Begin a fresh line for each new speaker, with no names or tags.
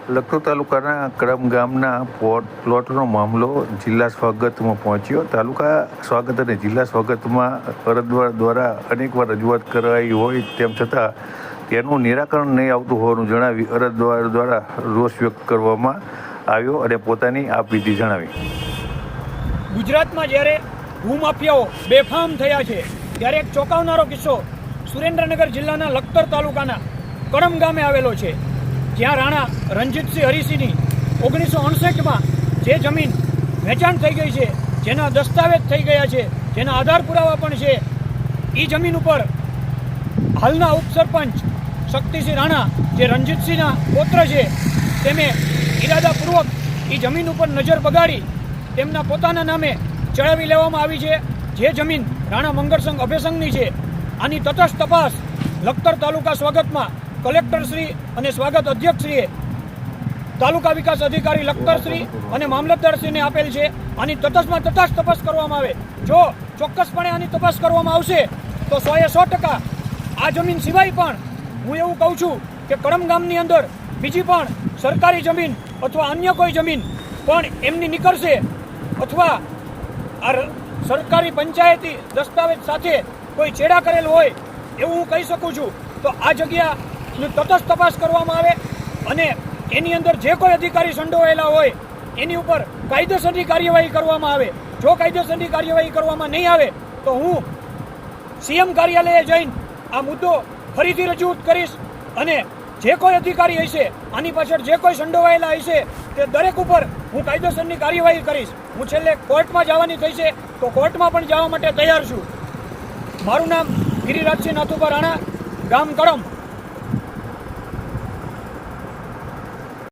લખતર તાલુકાના કડમ ગામના પ્લોટનો મામલો જિલ્લા સ્વાગતમાં પહોંચ્યો. તાલુકા સ્વાગત અને જિલ્લા સ્વાગતમાં અરજદાર દ્વારા અનેકવાર રજૂઆત કરાઈ હોય તેમ છતાં તેનું નિરાકરણ નહીં આવતું હોવાનું જણાવી અરજદાર દ્વારા રોષ વ્યક્ત કરવામાં આવ્યો અને પોતાની આપવીતી જણાવી.
ગુજરાતમાં જ્યારે ભૂમાફિયાઓ બેફામ થયા છે ત્યારે એક ચોંકાવનારો કિસ્સો સુરેન્દ્રનગર જિલ્લાના લખતર તાલુકાના કડમ ગામે આવેલો છે, જ્યાં રાણા રણજીતસિંહ હરિસિંહની 1968માં જે જમીન વેચાણ થઈ ગઈ છે, જેના દસ્તાવેજ થઈ ગયા છે, જેના આધાર પુરાવા પણ છે, એ જમીન ઉપર હાલના ઉપસરપંચ શક્તિસિંહ રાણા જે રણજીતસિંહના પુત્ર છે તેમે ઇરાદાપૂર્વક એ જમીન ઉપર નજર બગાડી તેમના પોતાના નામે ચડાવી લેવામાં આવી છે. જે જમીન રાણા મંગળસંઘ અભયસંઘની છે. આની તટસ્થ તપાસ લખતર તાલુકા સ્વાગતમાં કલેક્ટરશ્રી અને સ્વાગત અધ્યક્ષશ્રીએ તાલુકા વિકાસ અધિકારી લખતરશ્રી અને મામલતદારશ્રીને આપેલ છે. આની તટસ્થ તપાસ કરવામાં આવે. જો ચોક્કસપણે આની તપાસ કરવામાં આવશે તો 100% આ જમીન સિવાય પણ હું એવું કહું છું કે કડમ ગામની અંદર બીજી પણ સરકારી જમીન અથવા અન્ય કોઈ જમીન પણ એમની નીકળશે અથવા આ સરકારી પંચાયતી દસ્તાવેજ સાથે કોઈ છેડા કરેલ હોય એવું હું કહી શકું છું. તો આ જગ્યાની તટસ્થ તપાસ કરવામાં આવે અને એની અંદર જે કોઈ અધિકારી સંડોવાયેલા હોય એની ઉપર કાયદેસરની કાર્યવાહી કરવામાં આવે. જો કાયદેસરની કાર્યવાહી કરવામાં નહીં આવે તો હું સીએમ કાર્યાલયે જઈને આ મુદ્દો ફરીથી રજૂ કરીશ અને જે કોઈ અધિકારી હશે આની પાછળ જે કોઈ સંડોવાયેલા હશે તે દરેક ઉપર હું કાયદેસરની કાર્યવાહી કરીશ. હું છેલ્લે કોર્ટમાં જવાની થઈ છે તો કોર્ટમાં પણ જવા માટે તૈયાર છું. મારું નામ ગિરિરાજસિંહ નાથુભા રાણા, ગામ કડમ.